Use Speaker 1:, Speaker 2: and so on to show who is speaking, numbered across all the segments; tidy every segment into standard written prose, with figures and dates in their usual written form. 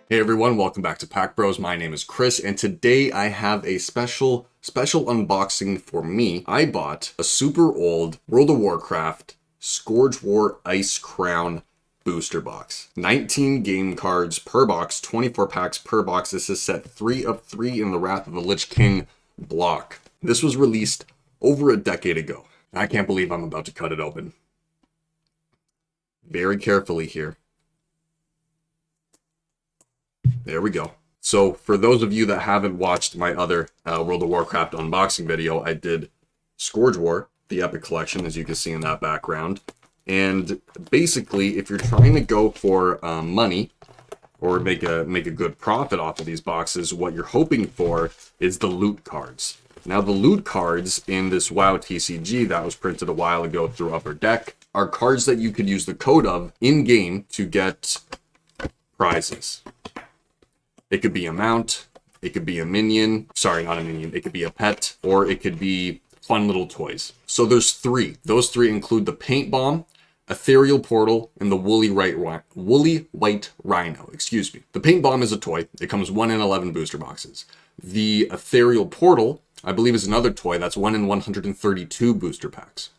Speaker 1: Hey everyone, welcome back to Pack Bros. My name is Chris, and today I have a special unboxing for me. I bought a super old World of Warcraft Scourgewar Icecrown booster box. 19 game cards per box, 24 packs per box. This is set 3 of 3 in the Wrath of the Lich King block. This was released over a decade ago. I can't believe I'm about to cut it open. Very carefully here. There we go. So for those of you that haven't watched my other World of Warcraft unboxing video, I did Scourgewar, the Epic Collection, as you can see in that background. And basically, if you're trying to go for money or make a good profit off of these boxes, what you're hoping for is the loot cards. Now, the loot cards in this WoW TCG that was printed a while ago through Upper Deck are cards that you could use the code of in-game to get prizes. It could be a mount, it could be a minion, sorry, not a minion, it could be a pet, or it could be fun little toys. So there's 3. Those 3 include the Paint Bomb, Ethereal Portal, and the Woolly White Rhino, excuse me. The Paint Bomb is a toy. It comes 1 in 11 booster boxes. The Ethereal Portal, I believe, is another toy. That's 1 in 132 booster packs.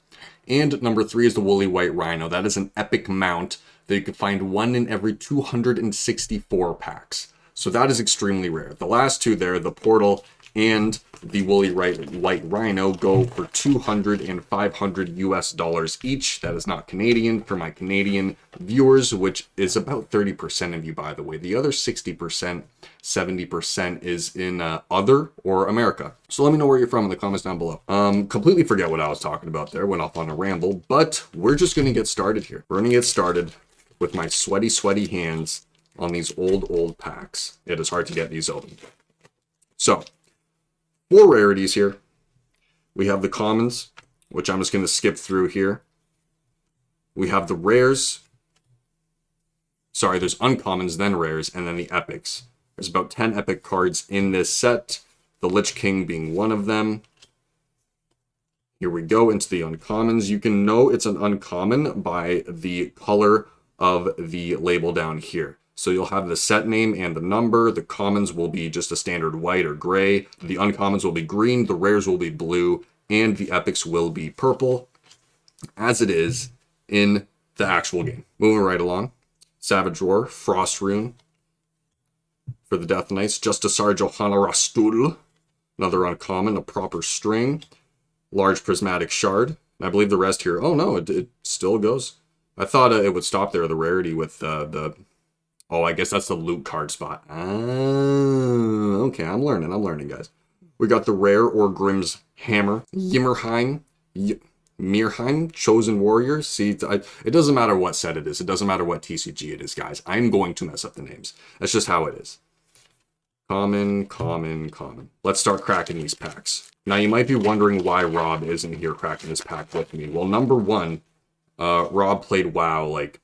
Speaker 1: And number 3 is the Woolly White Rhino. That is an epic mount that you can find 1 in every 264 packs. So that is extremely rare. The last 2 there, the Portal and the Woolly White Rhino, go for 200 and 500 US dollars each. That is not Canadian for my Canadian viewers, which is about 30% of you, by the way. The other 60%, 70% is in other or America. So let me know where you're from in the comments down below. Completely forget what I was talking about there. Went off on a ramble, but we're just going to get started here. We're going to get started with my sweaty hands on these old packs. It is hard to get these open. So, 4 rarities here. We have the commons, which I'm just going to skip through here. We have the rares. Sorry, there's uncommons, then rares, and then the epics. There's about 10 epic cards in this set, the Lich King being one of them. Here we go into the uncommons. You can know it's an uncommon by the color of the label down here. So you'll have the set name and the number. The commons will be just a standard white or gray. The uncommons will be green. The rares will be blue. And the epics will be purple, as it is in the actual game. Moving right along. Savage Roar, Frost Rune. For the Death Knights, Justisar Johanna Rastul. Another uncommon, a Proper String. Large Prismatic Shard. And I believe the rest here, oh no, it still goes. I thought it would stop there, the rarity with oh, I guess that's the loot card spot. Okay, I'm learning, guys. We got the rare Orgrim's Hammer, Yimmerheim, Mirheim, Chosen Warrior. See, it doesn't matter what set it is. It doesn't matter what TCG it is, guys. I'm going to mess up the names. That's just how it is. Common. Let's start cracking these packs. Now, you might be wondering why Rob isn't here cracking this pack with me. Well, number 1, Rob played WoW like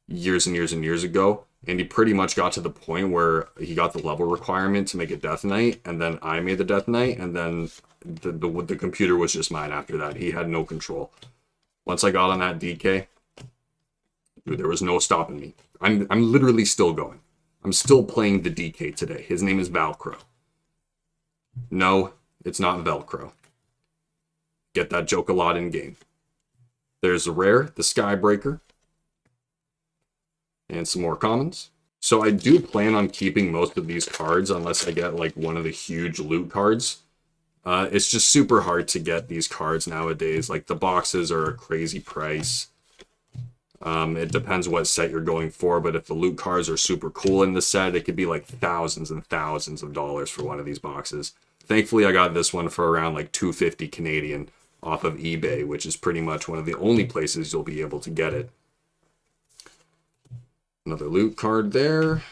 Speaker 1: years and years ago. And he pretty much got to the point where he got the level requirement to make a Death Knight, and then I made the Death Knight, and then the computer was just mine after that. He had no control. Once I got on that DK, dude, there was no stopping me. I'm literally still going. I'm still playing the DK today. His name is Velcro. No, it's not Velcro. Get that joke a lot in game. There's the rare, the Skybreaker. And some more commons. So I do plan on keeping most of these cards unless I get like one of the huge loot cards. It's just super hard to get these cards nowadays. Like the boxes are a crazy price. It depends what set you're going for, but if the loot cards are super cool in the set, it could be like thousands and thousands of dollars for one of these boxes. Thankfully, I got this one for around like $250 Canadian off of eBay, which is pretty much one of the only places you'll be able to get it. Another loot card there.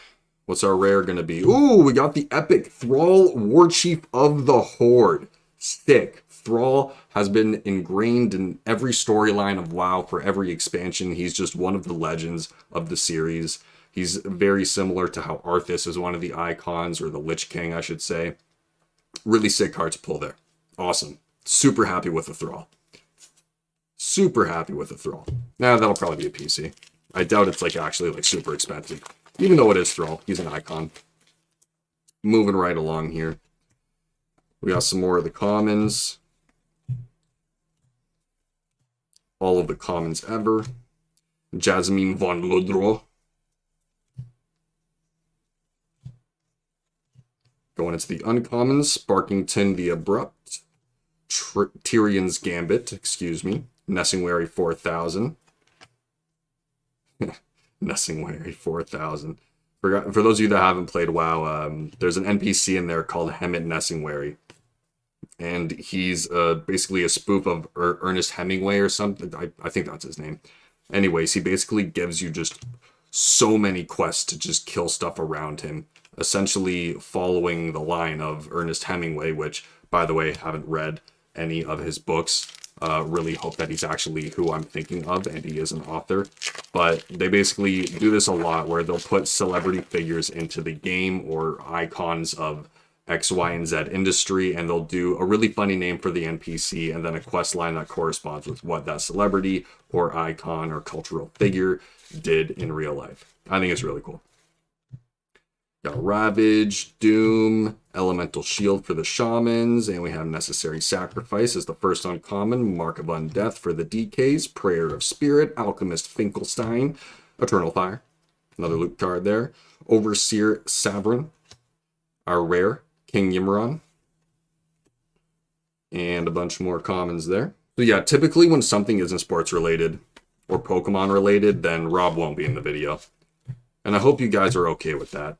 Speaker 1: What's our rare going to be? Ooh, we got the epic Thrall, Warchief of the Horde. Sick. Thrall has been ingrained in every storyline of WoW for every expansion. He's just one of the legends of the series. He's very similar to how Arthas is one of the icons, or the Lich King, I should say. Really sick card to pull there. Awesome. Super happy with the Thrall. Super happy with the Thrall. Nah, that'll probably be a PC. I doubt it's like actually like super expensive. Even though it is Thrall, he's an icon. Moving right along here. We got some more of the commons. All of the commons ever. Jasmine von Lodro. Going into the uncommons. Sparkington the Abrupt. Tyrion's Gambit, excuse me. Nessingwary 4000. Nessingwary 4000. For those of you that haven't played WoW, there's an NPC in there called Hemant Nessingwary. And he's basically a spoof of Ernest Hemingway or something. I think that's his name. Anyways, he basically gives you just so many quests to just kill stuff around him. Essentially following the line of Ernest Hemingway, which, by the way, haven't read any of his books. Really hope that he's actually who I'm thinking of, and he is an author. But they basically do this a lot, where they'll put celebrity figures into the game or icons of X, Y, and Z industry, and they'll do a really funny name for the NPC and then a quest line that corresponds with what that celebrity or icon or cultural figure did in real life. I think it's really cool. Got Ravage, Doom, Elemental Shield for the Shamans, and we have Necessary Sacrifice as the first uncommon, Mark of Undeath for the DKs, Prayer of Spirit, Alchemist Finkelstein, Eternal Fire, another loot card there, Overseer Sabrin, our rare, King Yimron, and a bunch more commons there. So yeah, typically when something isn't sports related or Pokemon related, then Rob won't be in the video. And I hope you guys are okay with that.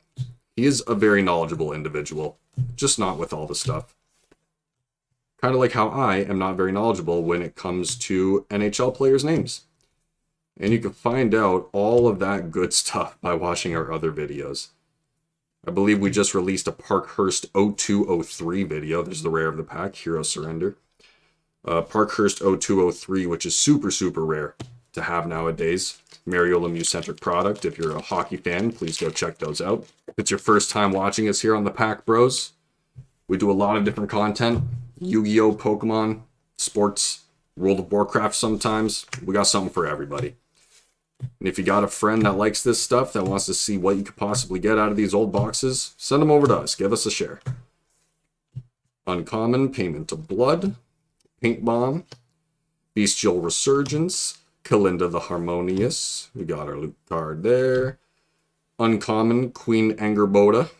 Speaker 1: He is a very knowledgeable individual, just not with all the stuff. Kind of like how I am not very knowledgeable when it comes to NHL players' names. And you can find out all of that good stuff by watching our other videos. I believe we just released a Parkhurst 0203 video. There's the rare of the pack, Hero Surrender. Parkhurst 0203, which is super, super rare to have nowadays. Mario Lemieux-centric product. If you're a hockey fan, please go check those out. If it's your first time watching us here on the Pack Bros, we do a lot of different content. Yu-Gi-Oh, Pokemon, sports, World of Warcraft sometimes. We got something for everybody. And if you got a friend that likes this stuff, that wants to see what you could possibly get out of these old boxes, send them over to us. Give us a share. Uncommon, Payment of Blood, Paint Bomb, Bestial Resurgence, Kalinda the Harmonious. We got our loot card there. Uncommon, Queen Angerboda.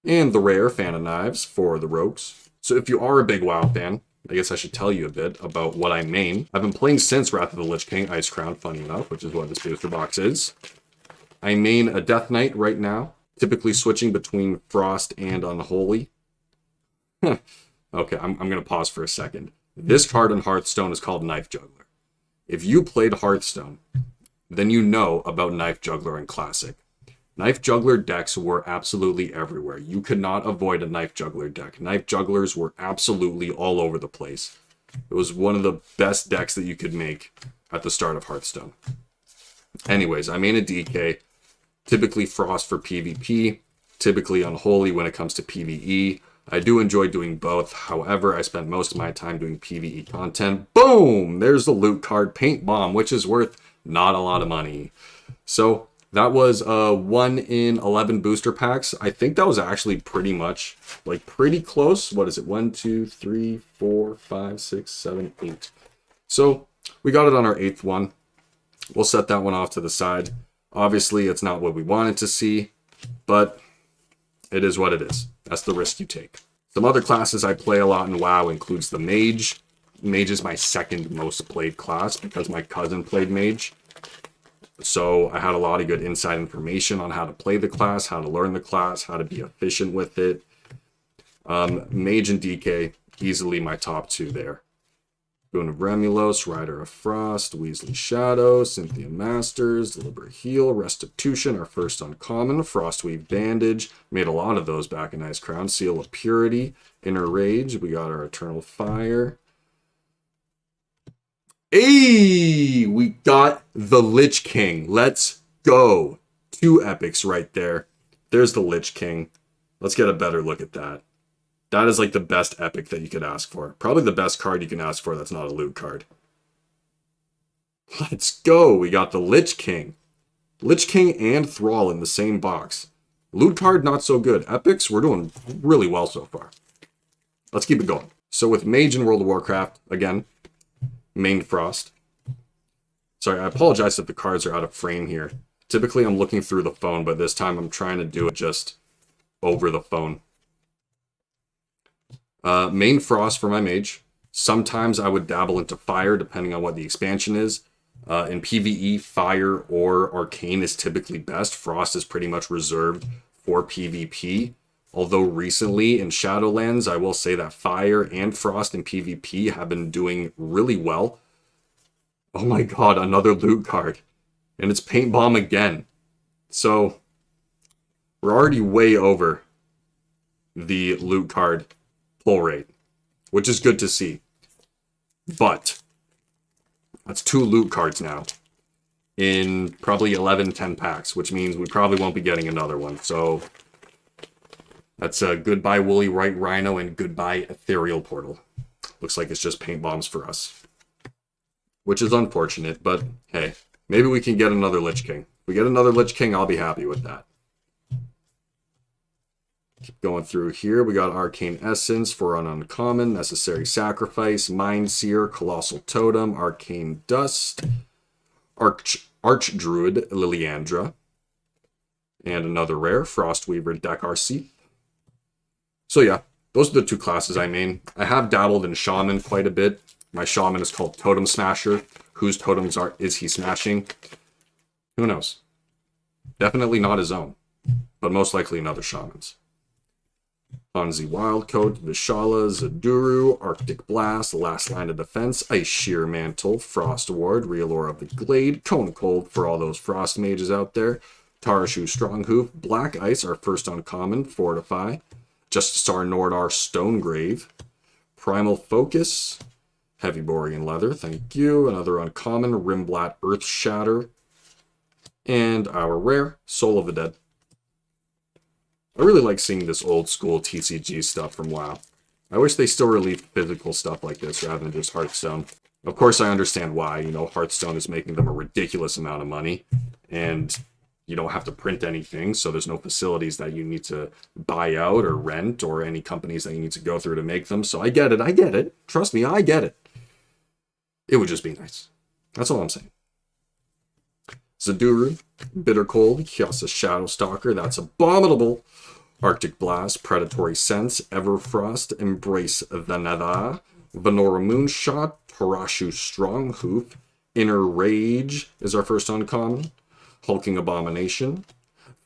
Speaker 1: And the rare, Fan of Knives for the Rogues. So if you are a big WoW fan, I guess I should tell you a bit about what I main. I've been playing since Wrath of the Lich King, Icecrown, funny enough, which is what this booster box is. I main a Death Knight right now, typically switching between Frost and Unholy. Okay, I'm going to pause for a second. This card in Hearthstone is called Knife Juggler. If you played Hearthstone, then you know about Knife Juggler in Classic. Knife Juggler decks were absolutely everywhere. You could not avoid a Knife Juggler deck. Knife Jugglers were absolutely all over the place. It was one of the best decks that you could make at the start of Hearthstone. Anyways, I main a DK, typically Frost for PvP, typically Unholy when it comes to PvE. I do enjoy doing both. However, I spend most of my time doing PvE content. Boom! There's the loot card, Paint Bomb, which is worth not a lot of money. So that was 1 in 11 booster packs. I think that was actually pretty much, like, pretty close. What is it? 1, 2, 3, 4, 5, 6, 7, 8. So we got it on our 8th one. We'll set that one off to the side. Obviously, it's not what we wanted to see, but it is what it is. That's the risk you take. Some other classes I play a lot in WoW includes the Mage. Mage is my second most played class because my cousin played Mage. So I had a lot of good inside information on how to play the class, how to learn the class, how to be efficient with it. Mage and DK, easily my top two there. Boon of Remulos, Rider of Frost, Weasley Shadow, Cynthia Masters, Deliberate Heal, Restitution, our first uncommon, Frostweave Bandage, made a lot of those back in Icecrown, Seal of Purity, Inner Rage, we got our Eternal Fire. Hey, we got the Lich King. Let's go. 2 epics right there. There's the Lich King. Let's get a better look at that. That is like the best epic that you could ask for. Probably the best card you can ask for that's not a loot card. Let's go. We got the Lich King. Lich King and Thrall in the same box. Loot card, not so good. Epics, we're doing really well so far. Let's keep it going. So with Mage in World of Warcraft, again, main Frost. Sorry, I apologize if the cards are out of frame here. Typically I'm looking through the phone, but this time I'm trying to do it just over the phone. Main Frost for my Mage. Sometimes I would dabble into Fire, depending on what the expansion is. In PvE, Fire or Arcane is typically best. Frost is pretty much reserved for PvP. Although recently in Shadowlands, I will say that Fire and Frost in PvP have been doing really well. Oh my god, another loot card. And it's Paint Bomb again. So, we're already way over the loot card pull rate, which is good to see. But that's 2 loot cards now in probably 11-10 packs, which means we probably won't be getting another one. So that's goodbye Woolly White Rhino and goodbye Ethereal Portal. Looks like it's just Paint Bombs for us, which is unfortunate, but hey, maybe we can get another Lich King. If we get another Lich King, I'll be happy with that. Keep going through here. We got Arcane Essence for an uncommon, Necessary Sacrifice, Mind Seer, Colossal Totem, Arcane Dust, Archdruid Liliandra, and another rare, Frostweaver Dekarsi. So yeah, those are the 2 classes I main. I have dabbled in Shaman quite a bit. My Shaman is called Totem Smasher. Whose totems is he smashing? Who knows? Definitely not his own, but most likely another Shaman's. Hanzi Wildcoat, Vishala, Zaduru, Arctic Blast, Last Line of Defense, Ice Shear Mantle, Frost Ward, Realor of the Glade, Cone Cold for all those Frost Mages out there, Tarashu Stronghoof, Black Ice, our first uncommon, Fortify, Justisar Nordar Stonegrave, Primal Focus, Heavy Borean Leather, thank you, another uncommon, Rimblat Earth Shatter, and our rare, Soul of the Dead. I really like seeing this old school TCG stuff from WoW. I wish they still released physical stuff like this rather than just Hearthstone. Of course, I understand why. You know, Hearthstone is making them a ridiculous amount of money, and you don't have to print anything, so there's no facilities that you need to buy out or rent or any companies that you need to go through to make them. So I get it. Trust me, I get it. It would just be nice. That's all I'm saying. Zaduru, Bitter Cold, Kyasa Shadowstalker, that's abominable. Arctic Blast, Predatory Sense, Everfrost, Embrace the Nether, Venora Moonshot, Tarashu Stronghoof, Inner Rage is our first uncommon, Hulking Abomination,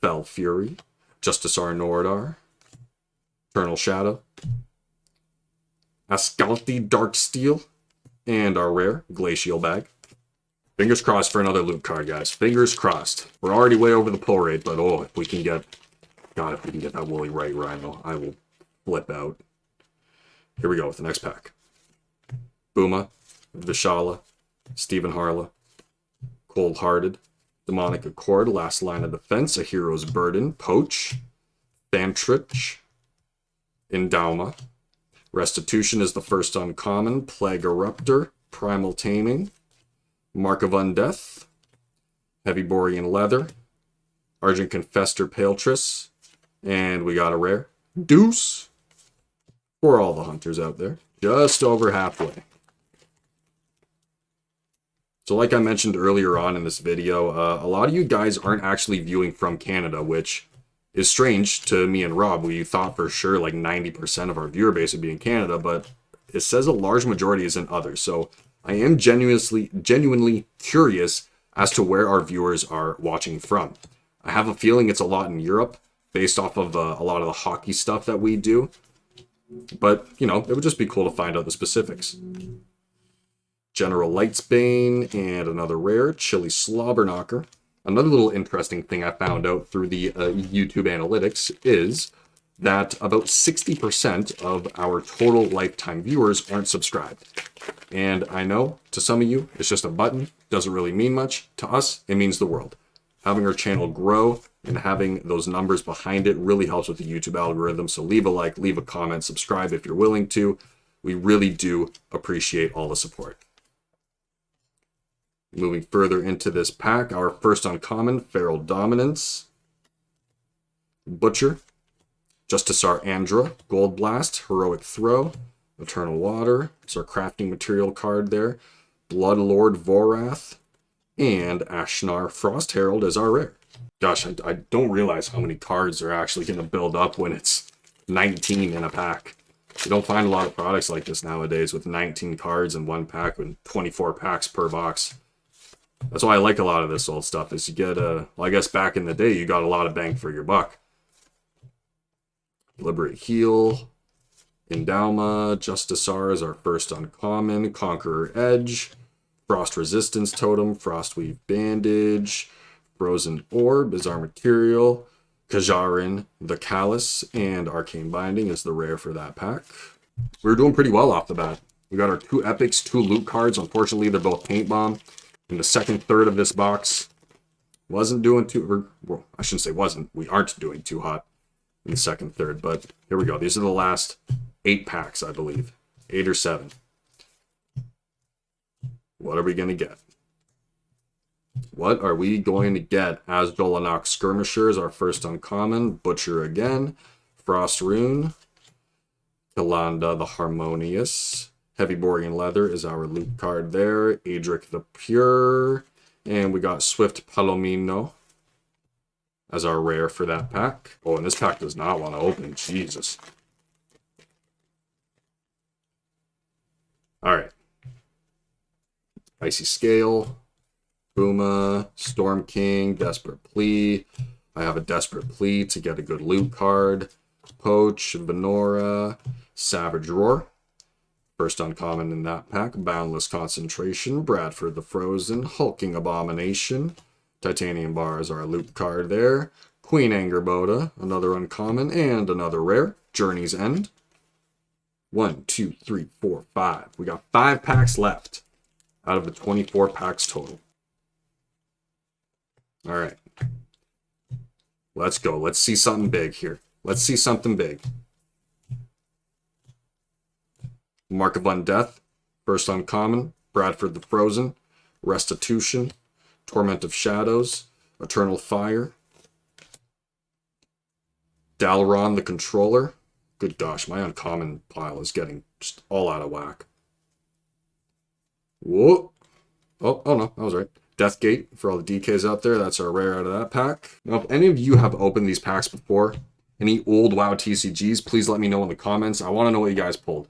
Speaker 1: Fell Fury, Justisar Nordar, Eternal Shadow, Ascalti Darksteel, and our rare, Glacial Bag. Fingers crossed for another loot card, guys. Fingers crossed. We're already way over the pull rate, but oh, if we can get... God, if we can get that Woolly White Rhino, I will flip out. Here we go with the next pack. Booma, Vishala, Stephen Harla, Cold Hearted, Demonic Accord, Last Line of Defense, A Hero's Burden, Poach, Thantrich, Endauma. Restitution is the first uncommon, Plague Eruptor, Primal Taming, Mark of Undeath, Heavy Borean Leather, Argent Confessor Paletris, and we got a rare, Deuce, for all the hunters out there. Just over halfway. So like I mentioned earlier on in this video, a lot of you guys aren't actually viewing from Canada, which is strange to me and Rob. We thought for sure like 90% of our viewer base would be in Canada, but it says a large majority is in others. So I am genuinely curious as to where our viewers are watching from. I have a feeling it's a lot in Europe, based off of a lot of the hockey stuff that we do. But, you know, it would just be cool to find out the specifics. General Lightsbane, and another rare, Chili Slobberknocker. Another little interesting thing I found out through the YouTube analytics is that about 60% of our total lifetime viewers aren't subscribed. And I know, to some of you, it's just a button, doesn't really mean much. To us, it means the world. Having our channel grow and having those numbers behind it really helps with the YouTube algorithm. So leave a like, leave a comment, subscribe if you're willing to. We really do appreciate all the support. Moving further into this pack, our first uncommon, Feral Dominance, Butcher, Justisar Andra, Gold Blast, Heroic Throw, Eternal Water. It's our crafting material card there. Bloodlord Vorath, and Ashnar Frost Herald is our rare. Gosh, I don't realize how many cards are actually going to build up when it's 19 in a pack. You don't find a lot of products like this nowadays with 19 cards in one pack and 24 packs per box. That's why I like a lot of this old stuff, is you get well, I guess back in the day, you got a lot of bang for your buck. Deliberate Heal, Endowma, Justisar is our first uncommon, Conqueror Edge, Frost Resistance Totem, Frostweave Bandage, Frozen Orb is our material, Kajarin the Callus, and Arcane Binding is the rare for that pack. We're doing pretty well off the bat. We got our 2 epics, 2 loot cards. Unfortunately, they're both Paint Bomb. In the second third of this box, wasn't doing too, well, I shouldn't say wasn't, we aren't doing too hot in the second third, but here we go. These are the last 8 packs, I believe. 8 or 7. What are we going to get? What are we going to get? Azdolanok Skirmisher is our first uncommon. Butcher again. Frost Rune. Kalanda the Harmonious. Heavy Borean Leather is our loot card there. Adric the Pure. And we got Swift Palomino as our rare for that pack. Oh, and this pack does not want to open. Jesus. Alright. Icy Scale. Booma. Storm King. Desperate Plea. I have a Desperate Plea to get a good loot card. Poach. Venora. Savage Roar. First uncommon in that pack. Boundless Concentration. Bradford the Frozen. Hulking Abomination. Titanium Bar is our loot card there. Queen Angerboda, another uncommon, and another rare. Journey's End. 1, 2, 3, 4, 5. We got 5 packs left out of the 24 packs total. Alright. Let's go. Let's see something big here. Let's see something big. Mark of Undeath. First uncommon. Bradford the Frozen. Restitution. Torment of Shadows. Eternal Fire. Dalaran the Controller. Good gosh, my uncommon pile is getting just all out of whack. Whoa. Oh no, that was right. Deathgate, for all the DKs out there, that's our rare out of that pack. Now, if any of you have opened these packs before, any old WoW TCGs, please let me know in the comments. I want to know what you guys pulled.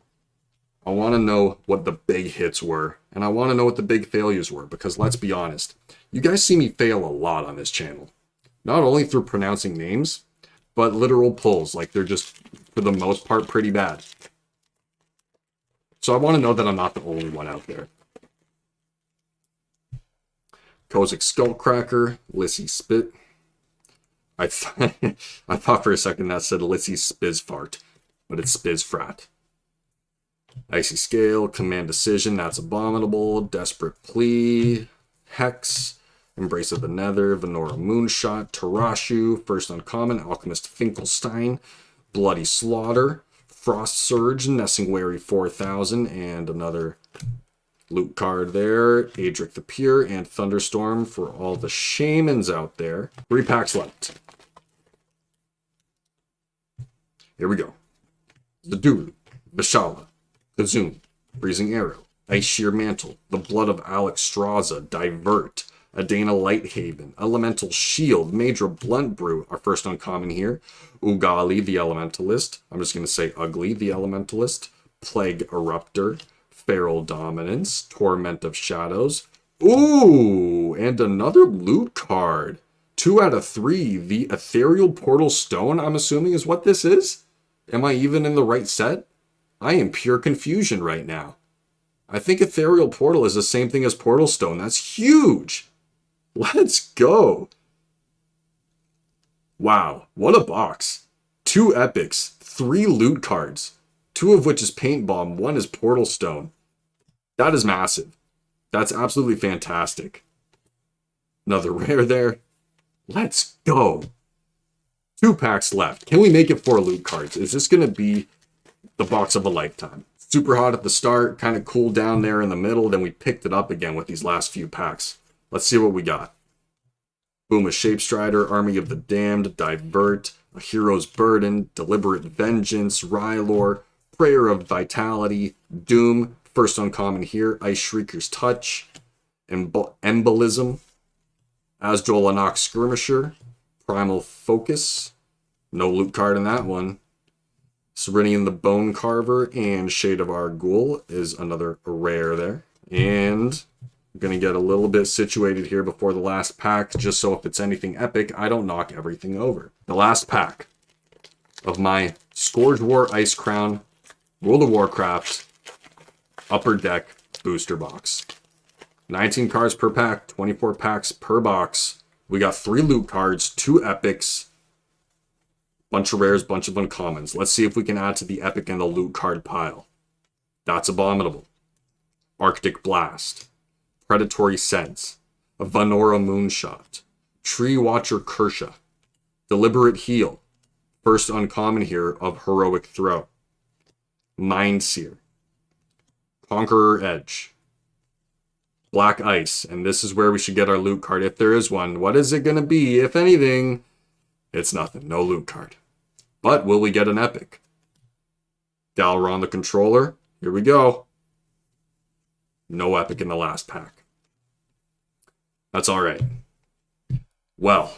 Speaker 1: I want to know what the big hits were, and I want to know what the big failures were, because let's be honest, you guys see me fail a lot on this channel. Not only through pronouncing names, but literal pulls, like they're just, for the most part, pretty bad. So I want to know that I'm not the only one out there. Kozak Skullcracker, Lissy Spit. I thought for a second that said Lissy Spizfart, but it's Spizfrat. Icy Scale, Command Decision, that's abominable. Desperate Plea, Hex, Embrace of the Nether, Venora Moonshot, Tarashu, First Uncommon, Alchemist Finkelstein, Bloody Slaughter, Frost Surge, Nessingwary 4000, and another loot card there. Adric the Pure and Thunderstorm for all the shamans out there. 3 packs left. Here we go. Zadulu, Vishala, Kazoom, Freezing Arrow, Ice Shear Mantle, The Blood of Alex Straza, Divert, Adana Lighthaven, Elemental Shield, Major Blunt Brew, our first uncommon here, Ugali the Elementalist, I'm just going to say Ugly the Elementalist, Plague Eruptor, Feral Dominance, Torment of Shadows, ooh, and another loot card. 2 out of 3, the Ethereal Portal Stone, I'm assuming is what this is? Am I even in the right set? I am pure confusion right now. I think Ethereal Portal is the same thing as Portal Stone. That's huge. Let's go. Wow, what a box. 2 epics, 3 loot cards, 2 of which is Paint Bomb, 1 is Portal Stone. That is massive. That's absolutely fantastic. Another rare there. Let's go. 2 packs left. Can we make it 4 loot cards? Is this going to be the box of a lifetime? Super hot at the start, kind of cooled down there in the middle, then we picked it up again with these last few packs. Let's see what we got. Boom, a Shapestrider, Army of the Damned, Divert, a Hero's Burden, Deliberate Vengeance, Rylor, Prayer of Vitality, Doom, first uncommon here, Ice Shrieker's Touch, Embolism, Asdrol Anox Skirmisher, Primal Focus, no loot card in that one. Serenian the Bone Carver and Shade of Argul is another rare there. And I'm going to get a little bit situated here before the last pack, just so if it's anything epic, I don't knock everything over. The last pack of my Scourgewar Icecrown World of Warcraft Upper Deck Booster Box. 19 cards per pack, 24 packs per box. We got 3 loot cards, 2 epics, bunch of rares, bunch of uncommons. Let's see if we can add to the epic and the loot card pile. That's Abominable. Arctic Blast. Predatory Sense. A Vanora Moonshot. Tree Watcher Kersha. Deliberate Heal. First uncommon here of Heroic Throw. Mindseer. Conqueror Edge. Black Ice. And this is where we should get our loot card if there is one. What is it going to be? If anything, it's nothing. No loot card. But will we get an epic? Dalaran the Controller. Here we go. No epic in the last pack. That's all right. Well,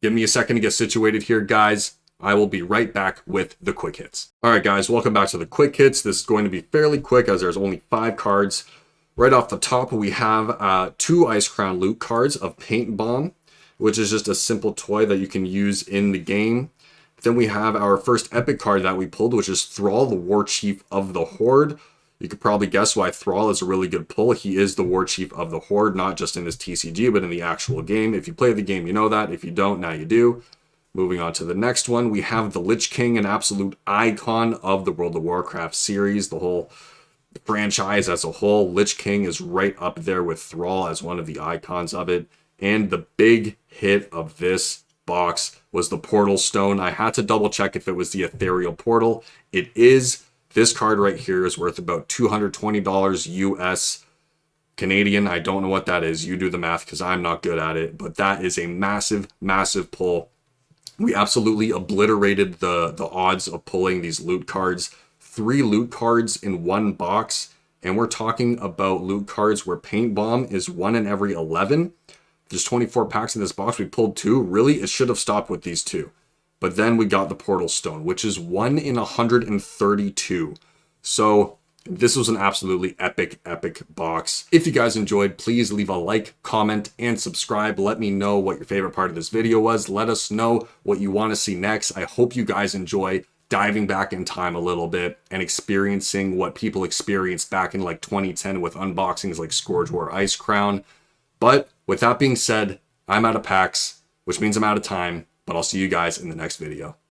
Speaker 1: give me a second to get situated here, guys. I will be right back with the quick hits. All right, guys, welcome back to the quick hits. This is going to be fairly quick as there's only 5 cards. Right off the top, we have 2 Icecrown loot cards of Paint Bomb, which is just a simple toy that you can use in the game. Then we have our first epic card that we pulled, which is Thrall, the War Chief of the Horde. You could probably guess why Thrall is a really good pull. He is the War Chief of the Horde, not just in his TCG, but in the actual game. If you play the game, you know that. If you don't, now you do. Moving on to the next one, we have the Lich King, an absolute icon of the World of Warcraft series, the whole franchise as a whole. Lich King is right up there with Thrall as one of the icons of it. And the big hit of this box was the Portal Stone. I had to double check if it was the Ethereal Portal. It is. This card right here is worth about $220 US Canadian. I don't know what that is. You do the math because I'm not good at it. But that is a massive, massive pull. We absolutely obliterated the odds of pulling these loot cards. 3 loot cards in one box. And we're talking about loot cards where Paint Bomb is 1 in every 11. There's 24 packs in this box. We pulled 2. Really, it should have stopped with these 2. But then we got the Portal Stone, which is 1 in 132. So this was an absolutely epic, epic box. If you guys enjoyed, please leave a like, comment, and subscribe. Let me know what your favorite part of this video was. Let us know what you want to see next. I hope you guys enjoy diving back in time a little bit and experiencing what people experienced back in like 2010 with unboxings like Scourgewar Icecrown. But with that being said, I'm out of packs, which means I'm out of time. But I'll see you guys in the next video.